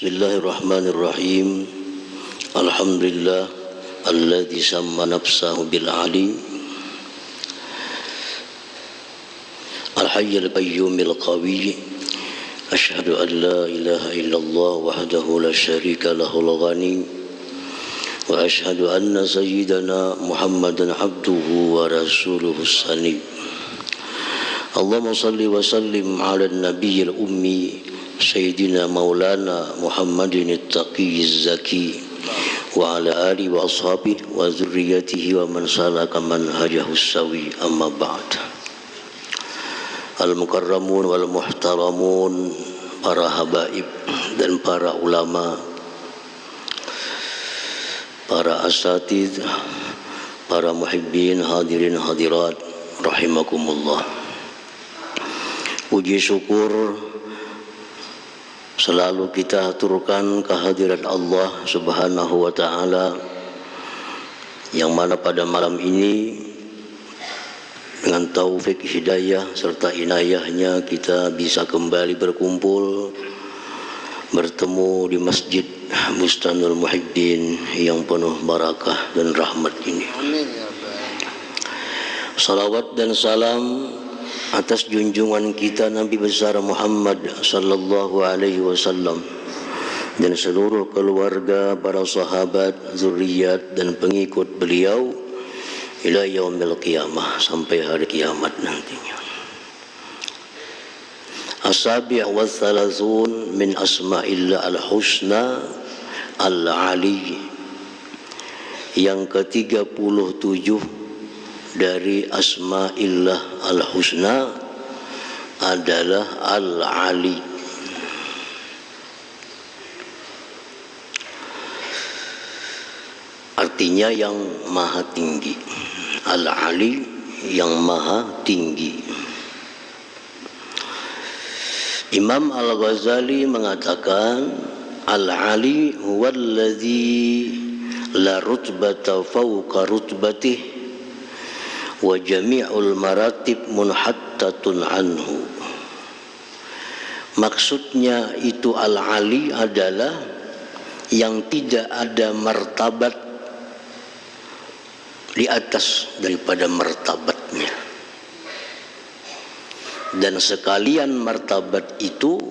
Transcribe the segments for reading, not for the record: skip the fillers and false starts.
Bismillahirrahmanirrahim. Alhamdulillah alladzi samma nafsahu bil ali al-hayyul qayyumil qawi. Asyhadu an la ilaha illallah wahdahu la syarika lahul ghani wa asyhadu anna sayyidana Muhammadan abduhu wa rasuluhu sani. Allahumma salli wa sallim ala nabiyil ummi Sayyidina Maulana Muhammadin at-taqiyyiz zaki wa ala alihi wa ashabihi wa zurriyyatihi wa man salaka manhajahus sawi, amma ba'd. Al-mukarramun wal muhtaramun, para habaib dan para ulama, para asatidz, para muhibbin, hadirin hadirat rahimakumullah. Puji syukur selalu kita aturkan kehadirat Allah Subhanahu wa ta'ala, yang mana pada malam ini dengan taufik hidayah serta inayahnya kita bisa kembali berkumpul, bertemu di Masjid Bustanul Muhibbin yang penuh barakah dan rahmat ini. Salawat dan salam atas junjungan kita Nabi besar Muhammad sallallahu alaihi wasallam dan seluruh keluarga, para sahabat, zuriat dan pengikut beliau ila yaumil qiyamah, sampai hari kiamat nantinya. As-sabi' wa thalathun min asma'illah al-husna al-ali, yang ke-37 dari asma'illah al-husna adalah al-ali. Artinya yang maha tinggi. Al-ali yang maha tinggi. Imam Al-Ghazali mengatakan al-ali huwallazi la rutbata fawqa rutbatih wa jami'ul maratib munhattatun anhu. Maksudnya itu al-ali adalah yang tidak ada martabat di atas daripada martabatnya, dan sekalian martabat itu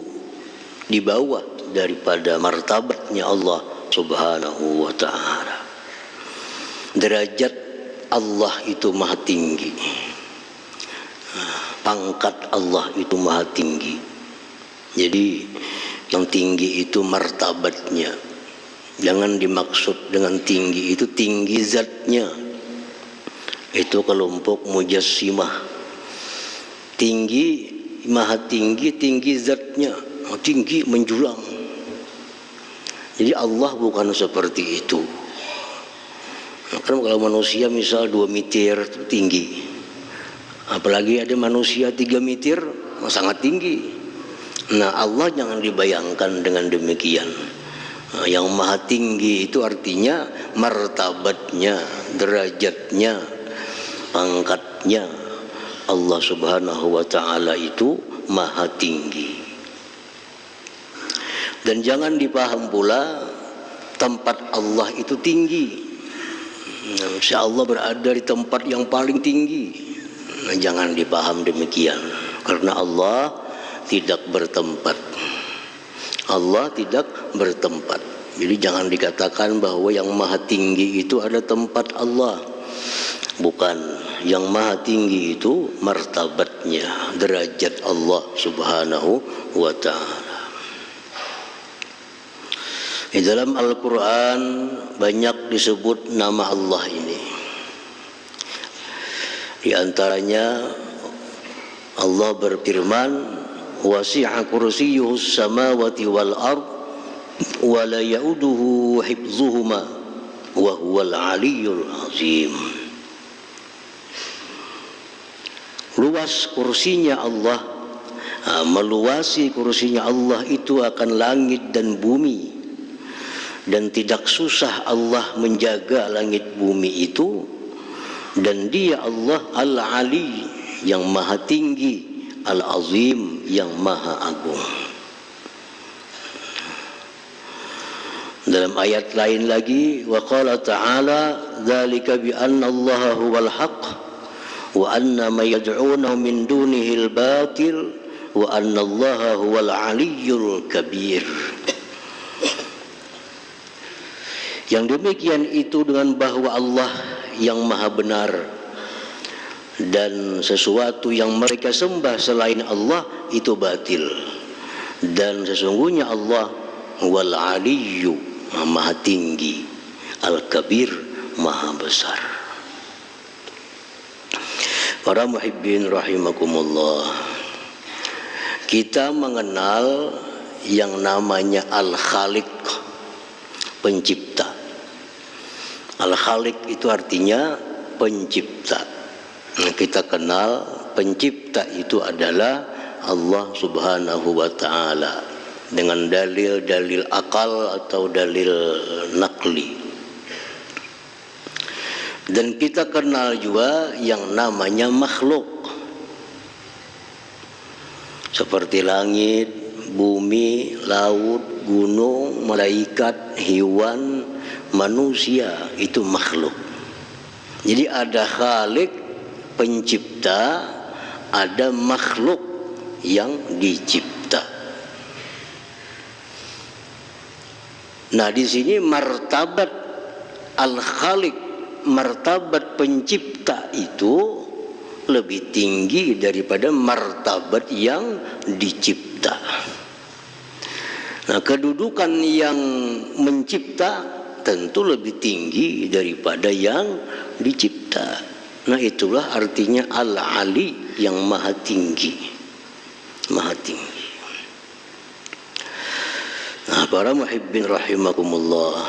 di bawah daripada martabatnya Allah Subhanahu wa ta'ala. Derajat Allah itu maha tinggi, pangkat Allah itu maha tinggi. Jadi yang tinggi itu martabatnya, jangan dimaksud dengan tinggi itu tinggi zatnya. Itu kelompok mujassimah. Tinggi, maha tinggi, tinggi zatnya, tinggi menjulang. Jadi Allah bukan seperti itu. Kan kalau manusia misal 2 meter itu tinggi, apalagi ada manusia 3 meter sangat tinggi. Nah, Allah jangan dibayangkan dengan demikian. Yang maha tinggi itu artinya martabatnya, derajatnya, pangkatnya. Allah Subhanahu wa ta'ala itu maha tinggi. Dan jangan dipaham pula tempat Allah itu tinggi, insya Allah berada di tempat yang paling tinggi. Jangan dipaham demikian, karena Allah tidak bertempat. Allah tidak bertempat. Jadi jangan dikatakan bahwa yang maha tinggi itu ada tempat Allah. Bukan. Yang maha tinggi itu martabatnya, derajat Allah Subhanahu wa ta'ala. Di dalam Al-Quran banyak disebut nama Allah ini. Di antaranya Allah berfirman, wasi'a kursiyyuhus samawati wal ard wa la ya'uduhu hifdzuhuma wa huwal aliyyul azim. Luas kursinya Allah, meluasi kursinya Allah itu akan langit dan bumi. Dan tidak susah Allah menjaga langit bumi itu. Dan dia Allah Al-Ali, yang maha tinggi, Al-Azim, yang maha agung. Dalam ayat lain lagi, wa qala ta'ala dzalika bi anna allaha huwal haqq wa anna ma yad'una min dunihi al-batil wa anna allaha huwal aliyyul kabir. Yang demikian itu dengan bahwa Allah yang maha benar dan sesuatu yang mereka sembah selain Allah itu batil, dan sesungguhnya Allah wal aliyyu maha tinggi, al-kabir maha besar. Para muhibbin rahimakumullah, kita mengenal yang namanya al-khaliq, pencipta. Al-khaliq itu artinya pencipta. Kita kenal pencipta itu adalah Allah Subhanahu wa ta'ala dengan dalil-dalil akal atau dalil nakli. Dan kita kenal juga yang namanya makhluk, seperti langit, bumi, laut, gunung, malaikat, hewan, manusia, itu makhluk. Jadi ada khalik, pencipta, ada makhluk yang dicipta. Nah, di sini martabat al-khaliq, martabat pencipta itu lebih tinggi daripada martabat yang dicipta. Nah, kedudukan yang mencipta tentu lebih tinggi daripada yang dicipta. Nah, itulah artinya al-ali, yang maha tinggi. Maha tinggi. Nah, para muhibbin rahimakumullah,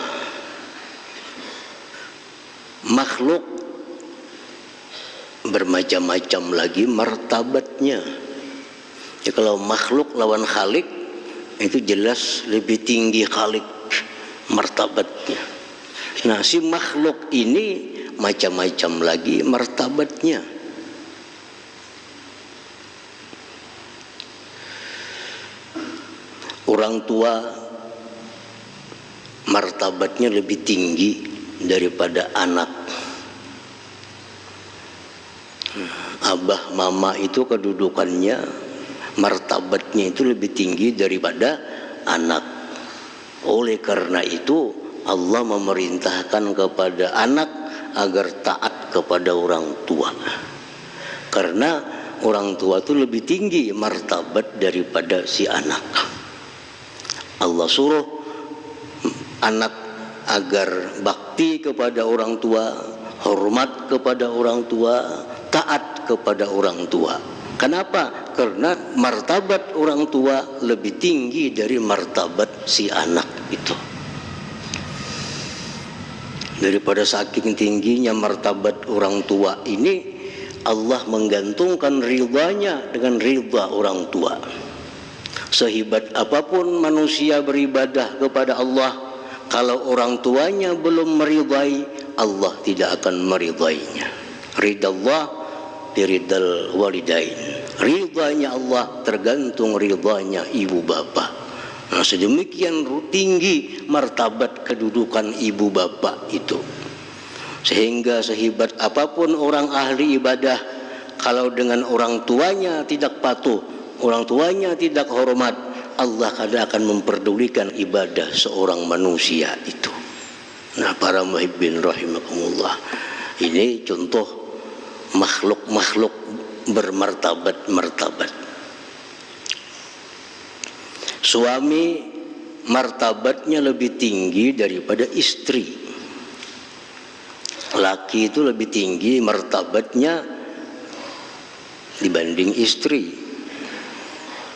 makhluk bermacam-macam lagi martabatnya. Ya, kalau makhluk lawan khalik itu jelas lebih tinggi khalik martabatnya. Nah, si makhluk ini macam-macam lagi martabatnya. Orang tua martabatnya lebih tinggi daripada anak. Abah mama itu kedudukannya, martabatnya itu lebih tinggi daripada anak. Oleh karena itu Allah memerintahkan kepada anak agar taat kepada orang tua, karena orang tua itu lebih tinggi martabat daripada si anak. Allah suruh anak agar bakti kepada orang tua, hormat kepada orang tua, taat kepada orang tua. Kenapa? Karena martabat orang tua lebih tinggi dari martabat si anak itu. Daripada saking tingginya martabat orang tua ini, Allah menggantungkan ridhanya dengan ridha orang tua. Sehebat apapun manusia beribadah kepada Allah, kalau orang tuanya belum meridai, Allah tidak akan meridainya. Ridallah biridal walidain. Ridhanya Allah tergantung ridhanya ibu bapa. Nah, sedemikian tinggi martabat kedudukan ibu bapa itu, sehingga sehebat apapun orang ahli ibadah, kalau dengan orang tuanya tidak patuh, orang tuanya tidak hormat, Allah kadang akan memperdulikan ibadah seorang manusia itu. Nah, para muhibbin rahimakumullah, ini contoh makhluk-makhluk bermartabat-martabat. Suami martabatnya lebih tinggi daripada istri. Laki itu lebih tinggi martabatnya dibanding istri.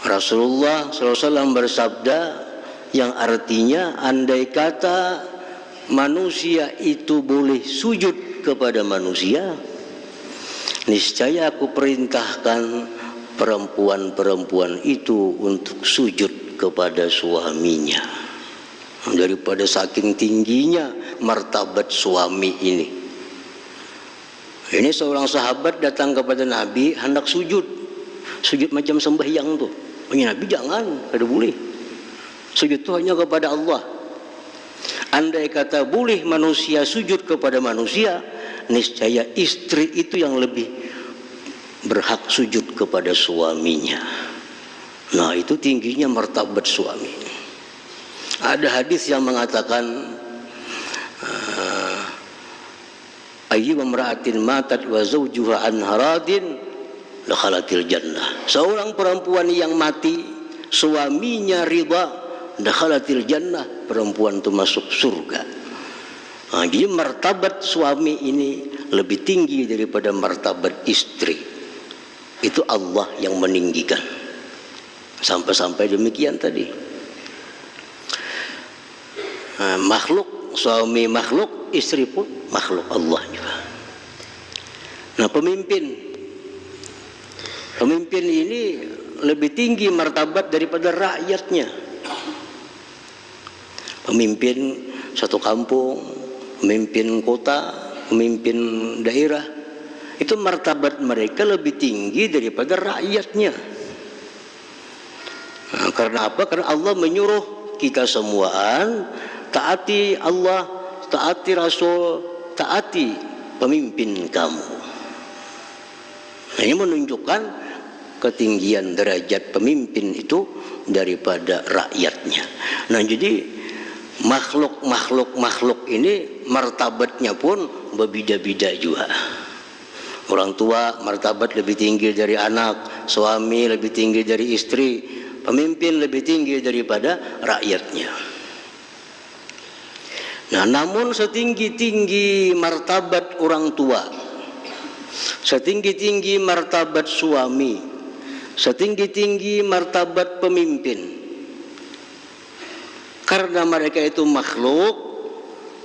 Rasulullah SAW bersabda yang artinya, andai kata manusia itu boleh sujud kepada manusia, niscaya aku perintahkan perempuan-perempuan itu untuk sujud kepada suaminya. Daripada saking tingginya martabat suami ini. Ini seorang sahabat datang kepada Nabi hendak sujud macam sembahyang tuh. Oh, ya Nabi jangan, kada boleh. Sujud itu hanya kepada Allah. Andai kata boleh manusia sujud kepada manusia, niscaya istri itu yang lebih berhak sujud kepada suaminya. Nah, itu tingginya martabat suami. Ada hadis yang mengatakan ayyu imra'atin matat wa zawjuha an haradin dakhalatil jannah. Seorang perempuan yang mati suaminya ridha, dakhalatil jannah, perempuan itu masuk surga. Nah, jadi martabat suami ini lebih tinggi daripada martabat istri. Itu Allah yang meninggikan. Sampai-sampai demikian tadi. Nah, makhluk, suami makhluk, istri pun makhluk Allah juga. Nah, pemimpin ini lebih tinggi martabat daripada rakyatnya. Pemimpin satu kampung, pemimpin kota, pemimpin daerah, itu martabat mereka lebih tinggi daripada rakyatnya. Nah, karena apa? Karena Allah menyuruh kita semuaan taati Allah, taati Rasul, taati pemimpin kamu. Nah, ini menunjukkan ketinggian derajat pemimpin itu daripada rakyatnya. Nah, jadi makhluk ini martabatnya pun berbeda-beda juga. Orang tua martabat lebih tinggi dari anak, suami lebih tinggi dari istri, pemimpin lebih tinggi daripada rakyatnya. Nah, namun setinggi-tinggi martabat orang tua, setinggi-tinggi martabat suami, setinggi-tinggi martabat pemimpin, karena mereka itu makhluk,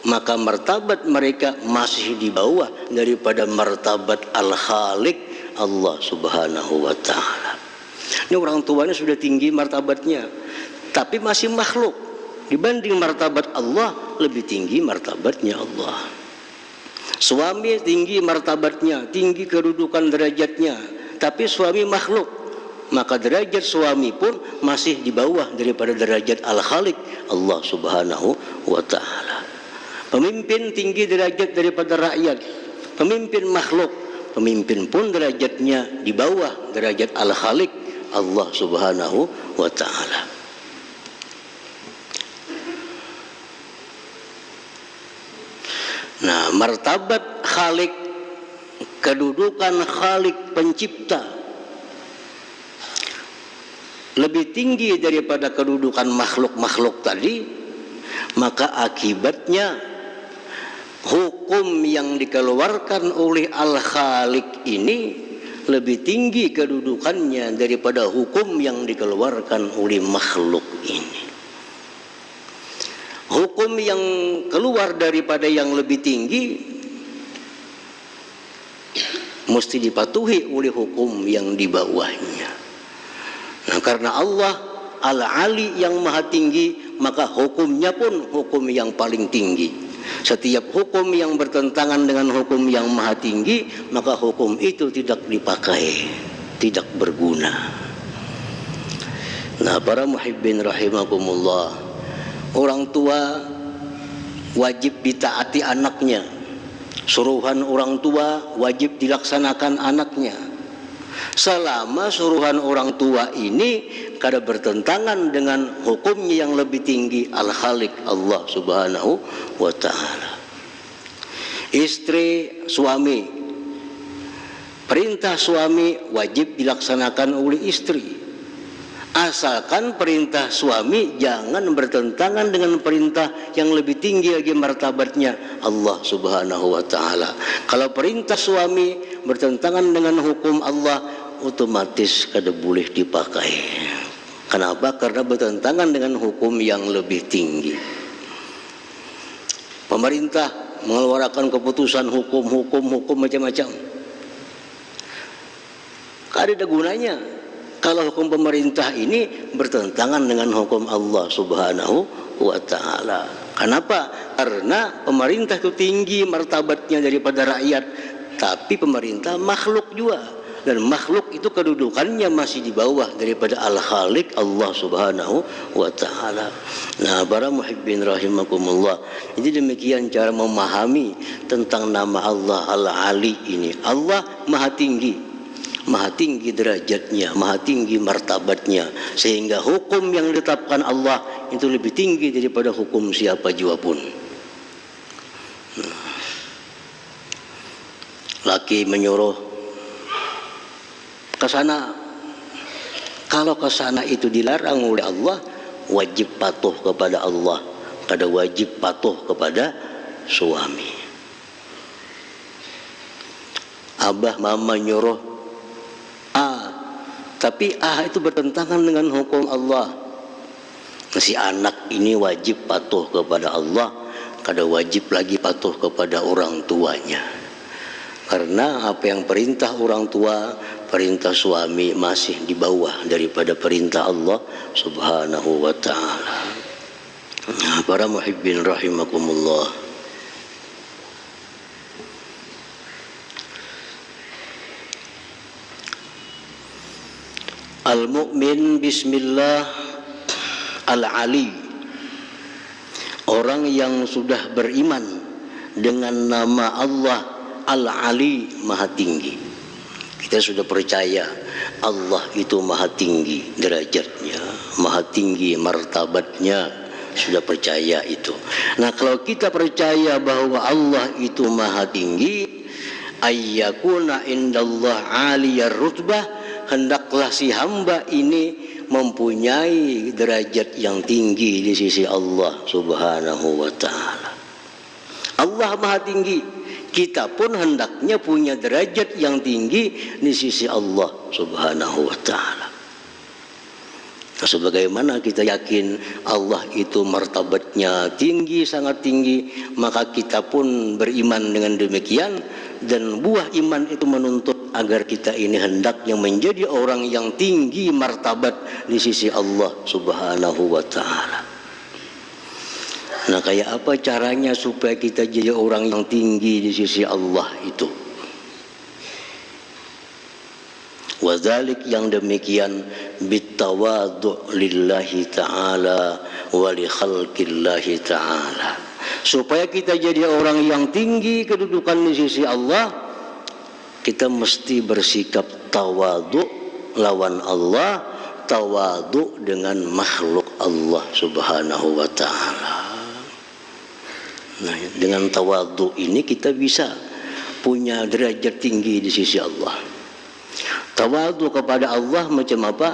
maka martabat mereka masih di bawah daripada martabat Al-Khaliq, Allah Subhanahu wa Ta'ala. Ini orang tuanya sudah tinggi martabatnya, tapi masih makhluk. Dibanding martabat Allah, lebih tinggi martabatnya Allah. Suami tinggi martabatnya, tinggi kedudukan derajatnya, tapi suami makhluk, maka derajat suami pun masih di bawah daripada derajat Al-Khaliq, Allah Subhanahu wa Ta'ala. Pemimpin tinggi derajat daripada rakyat, pemimpin makhluk, pemimpin pun derajatnya di bawah derajat Al-Khaliq, Allah Subhanahu wa Ta'ala. Nah, martabat Khalik, kedudukan Khalik pencipta, lebih tinggi daripada kedudukan makhluk-makhluk tadi, maka akibatnya hukum yang dikeluarkan oleh Al-Khalik ini lebih tinggi kedudukannya daripada hukum yang dikeluarkan oleh makhluk ini. Hukum yang keluar daripada yang lebih tinggi mesti dipatuhi oleh hukum yang di bawahnya. Nah, karena Allah Al-Ali yang maha tinggi, maka hukumnya pun hukum yang paling tinggi. Setiap hukum yang bertentangan dengan hukum yang maha tinggi, maka hukum itu tidak dipakai, tidak berguna. Nah, para muhibbin rahimakumullah, orang tua wajib ditaati anaknya, suruhan orang tua wajib dilaksanakan anaknya, selama suruhan orang tua ini kada bertentangan dengan hukumnya yang lebih tinggi, Al-Khaliq, Allah Subhanahu wa Ta'ala. Istri, suami, perintah suami wajib dilaksanakan oleh istri, asalkan perintah suami jangan bertentangan dengan perintah yang lebih tinggi lagi martabatnya, Allah Subhanahu wa Ta'ala. Kalau perintah suami bertentangan dengan hukum Allah, otomatis kada boleh dipakai. Kenapa? Karena bertentangan dengan hukum yang lebih tinggi. Pemerintah mengeluarkan keputusan hukum macam-macam, kada ada gunanya kalau hukum pemerintah ini bertentangan dengan hukum Allah Subhanahu wa Ta'ala. Kenapa? Karena pemerintah itu tinggi martabatnya daripada rakyat, tapi pemerintah makhluk juga. dan makhluk itu kedudukannya masih di bawah daripada Al-Khaliq Allah Subhanahu wa taala. Nah, para muhibbin rahimakumullah, jadi demikian cara memahami tentang nama Allah Al-Ali ini. Allah Maha tinggi derajatnya, maha tinggi martabatnya, sehingga hukum yang ditetapkan Allah itu lebih tinggi daripada hukum siapa jua pun. Laki menyuruh ke sana, kalau ke sana itu dilarang oleh Allah, wajib patuh kepada Allah, kada wajib patuh kepada suami. Abah mama nyuruh A, tapi A itu bertentangan dengan hukum Allah. Si anak ini wajib patuh kepada Allah, kada wajib lagi patuh kepada orang tuanya. Karena apa yang perintah orang tua, perintah suami masih di bawah daripada perintah Allah Subhanahu wa taala. Para muhibbin rahimakumullah, al-mu'min bismillah al-ali, orang yang sudah beriman dengan nama Allah Al-Ali, maha tinggi. Kita sudah percaya Allah itu maha tinggi derajatnya, maha tinggi martabatnya, sudah percaya itu. Nah, kalau kita percaya bahwa Allah itu maha tinggi, ayyakuna indallah aliyar rutbah, hendaklah si hamba ini mempunyai derajat yang tinggi di sisi Allah Subhanahu wa taala. Allah maha tinggi, kita pun hendaknya punya derajat yang tinggi di sisi Allah Subhanahu wa taala. Nah, sebagaimana kita yakin Allah itu martabatnya tinggi, sangat tinggi, maka kita pun beriman dengan demikian, dan buah iman itu menuntut agar kita ini hendaknya menjadi orang yang tinggi martabat di sisi Allah Subhanahu wa taala. Nah, kayak apa caranya supaya kita jadi orang yang tinggi di sisi Allah itu? Wadzalik, yang demikian, bitawadu' lillahi ta'ala wa li khalqillahi ta'ala. Supaya kita jadi orang yang tinggi kedudukan di sisi Allah, kita mesti bersikap tawadu lawan Allah, tawadu dengan makhluk Allah Subhanahu wa ta'ala. Nah, dengan tawadu ini kita bisa punya derajat tinggi di sisi Allah. Tawadu kepada Allah macam apa?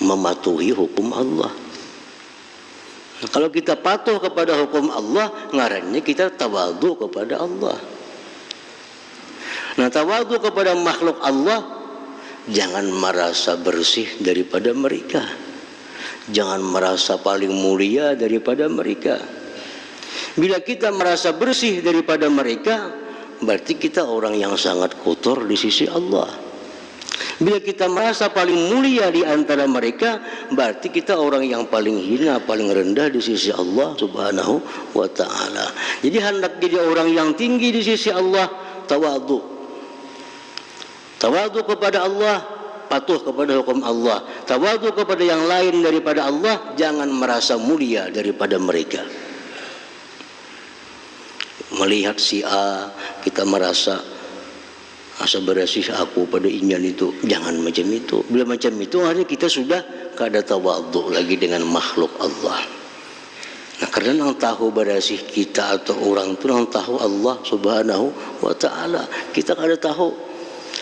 Mematuhi hukum Allah. Nah, kalau kita patuh kepada hukum Allah, ngarannya kita tawadu kepada Allah. Nah, tawadu kepada makhluk Allah, jangan merasa bersih daripada mereka, jangan merasa paling mulia daripada mereka. Bila kita merasa bersih daripada mereka, berarti kita orang yang sangat kotor di sisi Allah. Bila kita merasa paling mulia di antara mereka, berarti kita orang yang paling hina, paling rendah di sisi Allah Subhanahu wa ta'ala. Jadi hendak jadi orang yang tinggi di sisi Allah, tawadu. Tawadu kepada Allah, patuh kepada hukum Allah. Tawadu kepada yang lain daripada Allah, jangan merasa mulia daripada mereka. Melihat si A, kita merasa asa bersih aku pada inyan itu, jangan macam itu. Bila macam itu, artinya kita sudah kada tawadhu lagi dengan makhluk Allah. Nah, karena yang tahu bersih kita atau orang itu yang tahu Allah Subhanahu wa ta'ala. Kita kada tahu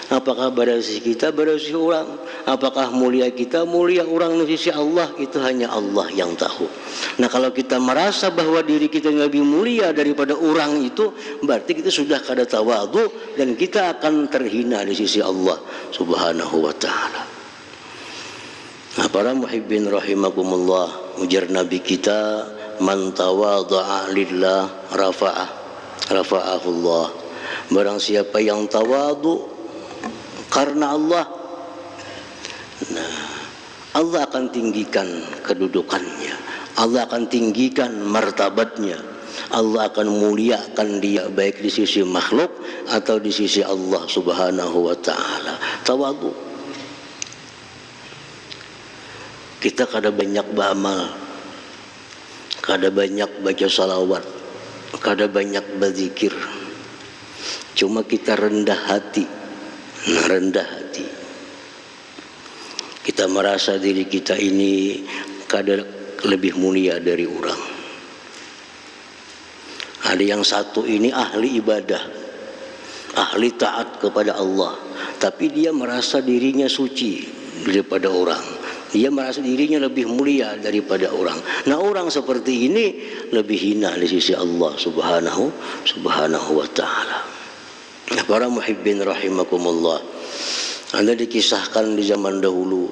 apakah bersih kita, bersih orang, apakah mulia kita, mulia orang di sisi Allah, itu hanya Allah yang tahu. Nah, kalau kita merasa bahwa diri kita lebih mulia daripada orang itu, berarti kita sudah kada tawadhu dan kita akan terhina di sisi Allah Subhanahu wa ta'ala. Nah, para muhibbin rahimakumullah, ujar Nabi kita, man tawadha'a lillah rafa'ahullah. Barang siapa yang tawadhu karena Allah, nah, Allah akan tinggikan kedudukannya, Allah akan tinggikan martabatnya, Allah akan muliakan dia baik di sisi makhluk atau di sisi Allah Subhanahu wa taala. Tawadhu. Kita kada banyak beramal, kada banyak baca salawat, kada banyak berzikir. Cuma kita rendah hati. Rendah hati. Kita merasa diri kita ini kada lebih mulia dari orang. Ada yang satu ini ahli ibadah, ahli taat kepada Allah, tapi dia merasa dirinya suci daripada orang. Dia merasa dirinya lebih mulia daripada orang. Nah, orang seperti ini lebih hina di sisi Allah Subhanahu wa taala. Para muhibbin rahimakumullah, Anda dikisahkan di zaman dahulu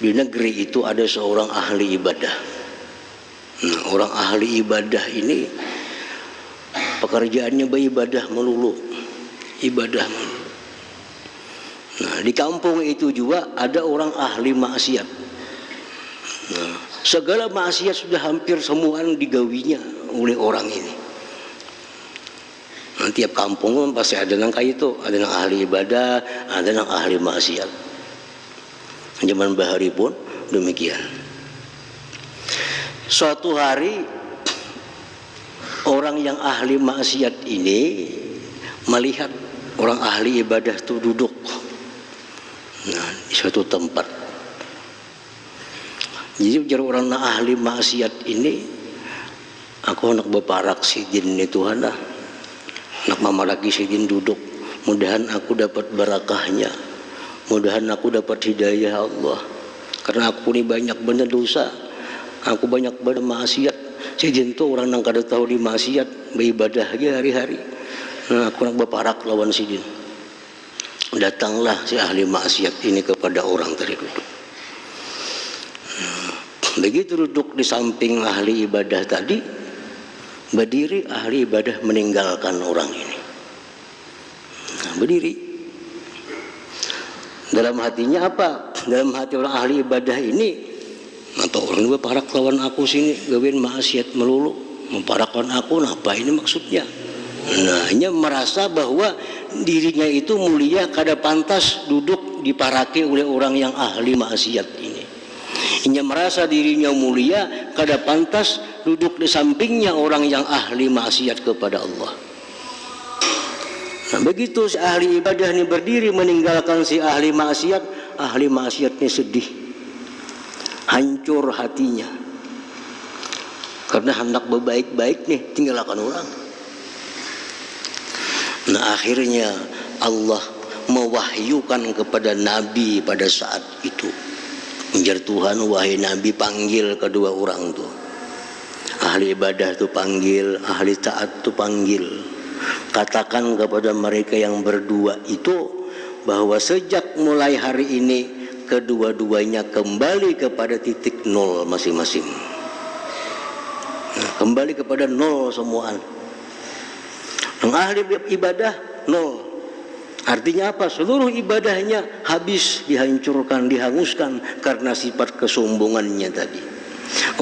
di negeri itu ada seorang ahli ibadah. Nah, orang ahli ibadah ini pekerjaannya beribadah melulu, ibadah melulu. Nah, di kampung itu juga ada orang ahli maksiat. Nah, segala maksiat sudah hampir semua digawinya oleh orang ini. Nah, tiap kampung pasti ada yang kayak itu, ada yang ahli ibadah, ada yang ahli maksiat. Zaman bahari pun demikian. Suatu hari orang yang ahli maksiat ini melihat orang ahli ibadah itu duduk, nah, di suatu tempat. Jadi ujar orang ahli maksiat ini, aku anak beparak sidin ini Tuhan dah, anak mama lagi sidin duduk, mudahan aku dapat barakahnya, mudahan aku dapat hidayah Allah, karena aku ini banyak benar dosa, aku banyak benar maksiat. Sidin tu orang yang kada tahu di maksiat, beribadah aja hari-hari. Nah, aku nak beparak lawan sidin. Datanglah si ahli maksiat ini kepada orang tadi duduk. Begitu duduk di samping ahli ibadah tadi, berdiri ahli ibadah meninggalkan orang ini. Nah, berdiri. Dalam hatinya apa? Dalam hati orang ahli ibadah ini, atau orang ini parak lawan aku sini, gawin maksiat melulu, memparakkan aku, nah apa ini maksudnya? Nah, hanya merasa bahwa dirinya itu mulia, kada pantas duduk diparaki oleh orang yang ahli maksiat ini. Hanya merasa dirinya mulia, kada pantas duduk di sampingnya orang yang ahli maksiat kepada Allah. Nah, begitu si ahli ibadah ini berdiri meninggalkan si ahli maksiat ini sedih, hancur hatinya, karena hendak berbaik-baik nih tinggalkan orang. Nah, akhirnya Allah mewahyukan kepada Nabi pada saat itu. Menjar Tuhan, wahai Nabi, panggil kedua orang tu. Ahli ibadah tu panggil, ahli taat tu panggil. Katakan kepada mereka yang berdua itu bahwa sejak mulai hari ini kedua-duanya kembali kepada titik nol masing-masing. Nah, kembali kepada nol semuaan. Yang ahli ibadah nol. Artinya apa? Seluruh ibadahnya habis, dihancurkan, dihanguskan karena sifat kesombongannya tadi.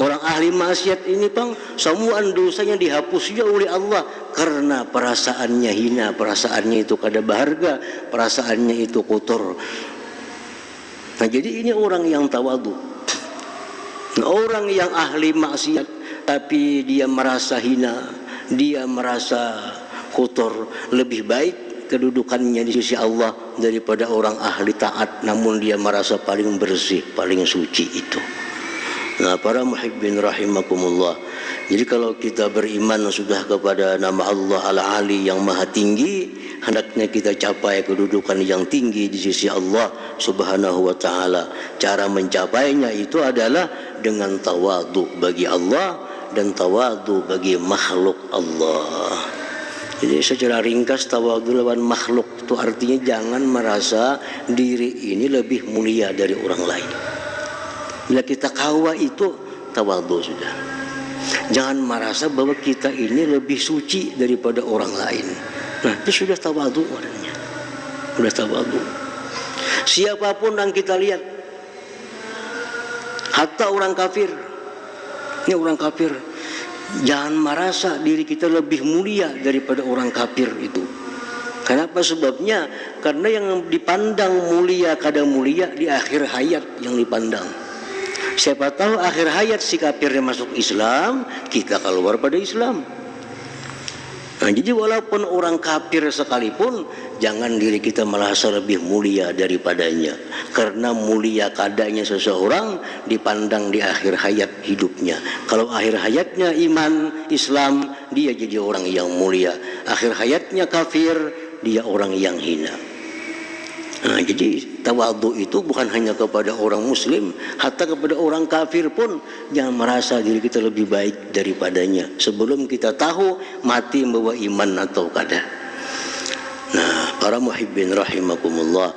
Orang ahli maksiat ini bang, semua dosanya dihapusnya oleh Allah karena perasaannya hina, perasaannya itu kada berharga, perasaannya itu kotor. Nah, jadi ini orang yang tawadhu. Nah, orang yang ahli maksiat tapi dia merasa hina, dia merasa kotor, lebih baik kedudukannya di sisi Allah daripada orang ahli taat namun dia merasa paling bersih, paling suci itu. Nah, para muhibbin rahimakumullah, jadi kalau kita beriman sudah kepada nama Allah Al-Ali yang maha tinggi, hendaknya kita capai kedudukan yang tinggi di sisi Allah Subhanahu wa ta'ala. Cara mencapainya itu adalah dengan tawadhu bagi Allah dan tawadhu bagi makhluk Allah. Jadi secara ringkas tawadhu lawan makhluk itu artinya jangan merasa diri ini lebih mulia dari orang lain. Bila kita kawa itu tawadhu sudah. Jangan merasa bahwa kita ini lebih suci daripada orang lain. Nah, itu sudah tawadhu orangnya. Sudah tawadhu. Siapapun yang kita lihat, hatta orang kafir. Ini orang kafir. Jangan merasa diri kita lebih mulia daripada orang kafir itu. Kenapa sebabnya? Karena yang dipandang mulia kadang mulia di akhir hayat yang dipandang. Siapa tahu akhir hayat si kafirnya masuk Islam, kita keluar pada Islam. Nah, jadi walaupun orang kafir sekalipun, jangan diri kita merasa lebih mulia daripadanya. Karena mulia kadanya seseorang dipandang di akhir hayat hidupnya. Kalau akhir hayatnya iman, Islam, dia jadi orang yang mulia. Akhir hayatnya kafir, dia orang yang hina. Nah, jadi tawadhu itu bukan hanya kepada orang muslim, hatta kepada orang kafir pun jangan merasa diri kita lebih baik daripadanya sebelum kita tahu mati membawa iman atau kada. Nah, para muhibbin rahimakumullah,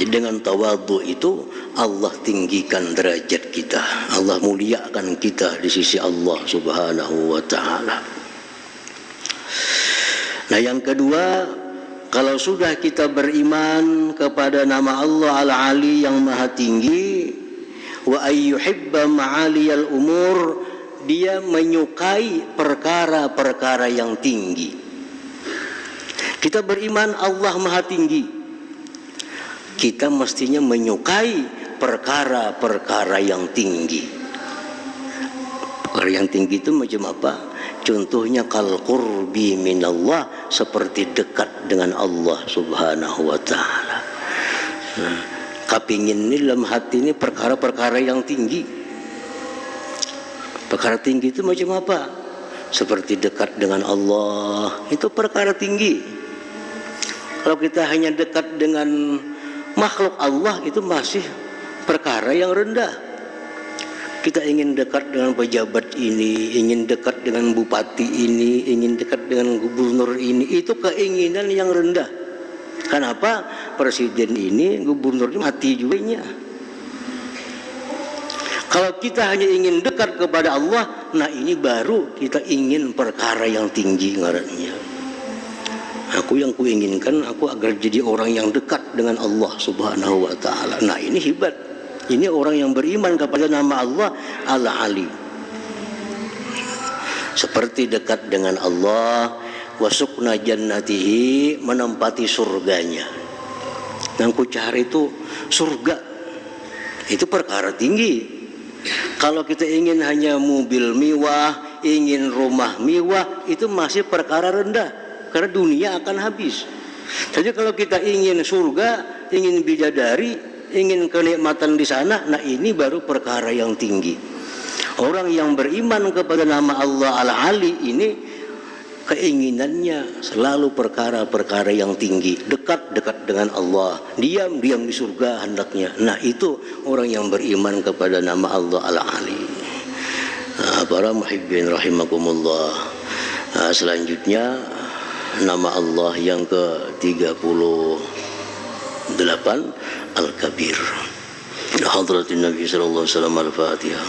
dengan tawadhu itu Allah tinggikan derajat kita, Allah muliakan kita di sisi Allah Subhanahu wa ta'ala. Nah, yang kedua, kalau sudah kita beriman kepada nama Allah Al-Ali yang maha tinggi, wa ayyuhibba ma'aliyal umur, dia menyukai perkara-perkara yang tinggi. Kita beriman Allah maha tinggi, kita mestinya menyukai perkara-perkara yang tinggi. Perkara yang tinggi itu macam apa? Contohnya kal qurbi minallah, seperti dekat dengan Allah Subhanahu wa ta'ala. Nah, kapingin ini dalam hati ini perkara-perkara yang tinggi. Perkara tinggi itu macam apa? Seperti dekat dengan Allah, itu perkara tinggi. Kalau kita hanya dekat dengan makhluk Allah, itu masih perkara yang rendah. Kita ingin dekat dengan pejabat ini, ingin dekat dengan bupati ini, ingin dekat dengan gubernur ini, itu keinginan yang rendah. Kenapa? Presiden ini, gubernur ini mati juga. Kalau kita hanya ingin dekat kepada Allah, nah ini baru kita ingin perkara yang tinggi ngarannya. Aku yang kuinginkan, aku agar jadi orang yang dekat dengan Allah Subhanahu wa ta'ala. Nah ini hebat. Ini orang yang beriman kepada nama Allah Al-Ali. Seperti dekat dengan Allah, wasukna jannatihi, menempati surganya. Yang ku cari itu surga. Itu perkara tinggi. Kalau kita ingin hanya mobil mewah, ingin rumah mewah, itu masih perkara rendah. Karena dunia akan habis. Jadi kalau kita ingin surga, ingin bidadari, ingin kenikmatan di sana, nah ini baru perkara yang tinggi. Orang yang beriman kepada nama Allah Al-Ali ini keinginannya selalu perkara-perkara yang tinggi, dekat-dekat dengan Allah, diam di surga hendaknya. Nah itu orang yang beriman kepada nama Allah Al-Ali. Nah, para muhibbin rahimakumullah, nah, selanjutnya nama Allah yang ke-38 Al-Kabir. Hadratin Nabi sallallahu alaihi wasallam. Al-Fatihah.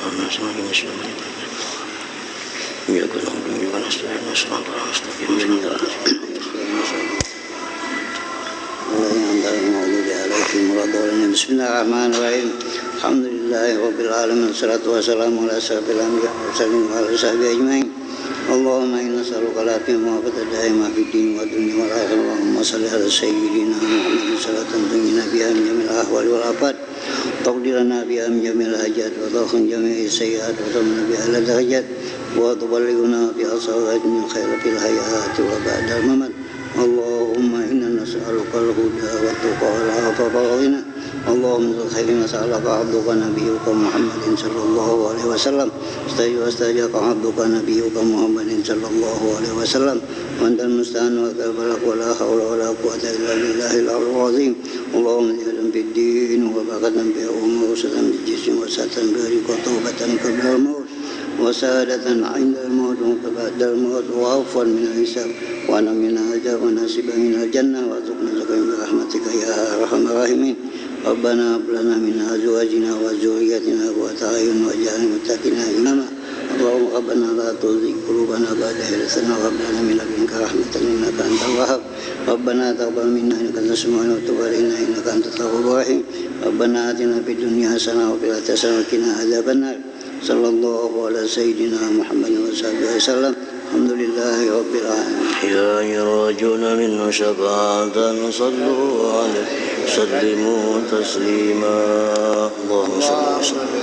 Bismillahirrahmanirrahim. Alhamdulillahirabbil alamin. Wassalatu wassalamu ala asyrafil anbiya'i wal mursalin wa ala sahbihi ajmain. Allahumma inna nas'aluka al-afiyata wa al-daima fid din wa dunya wal akhirah. Allahumma shalli ala sayyidina Muhammadin salatan tunjina biha min jamil ahwali wal afat, taqdirana biha min jamil hajat, wa takhun jami'i sayyi'at, wa tamna biha ala darajat, wa tuballighuna biha sawaat min khairatil hayati wa ba'dal mamat. Allahumma inna nas'aluka al-huda wa tuqa wal afafa wal ghina. Allahumma khairu ma sa'alaka 'abduka nabiyyuka Muhammadin sallallahu alaihi wasallam. Wastajaka 'abduka nabiyyuka Muhammadin sallallahu alaihi wasallam. Wa antal musta'an wa balagh wa la hawla wa la quwwata illa billahil 'aliyyil 'azim. Allahumma ij'alna fid din wa baghatan bi umur salam bi jism wa satan bi qatubatan qabla al-maut wa sa'adatan 'inda al-maut wa ba'da al-maut wa 'afwan min al-hisab wa namina ajab wa nasiban min al-jannah wa tuqna zakat bi rahmatika ya arhamar rahimin. Rabbana hab lana min azwajina wa dhurriyyatina qurrata a'yun waj'alna muttaqina imama. Allahumma rabbana la tuzigh qulubana ba'da idh hadaytana wa hab lana min ladunka rahmatan innaka antal wahhab. Rabbana taqabbal minna innaka antas samiul 'alim wa tub 'alaina innaka antat tawwabur rahim. Rabbana atina fid dunya hasanah wa fil akhirati hasanah wa qina adzabannar. sallallahu ala sayyidina Muhammad wa sahbihi wasallam. Alhamdulillahi rabbil alamin. يا يراجون من شفاعة صلوا عليه سلموا تسليما اللهم صل وسلم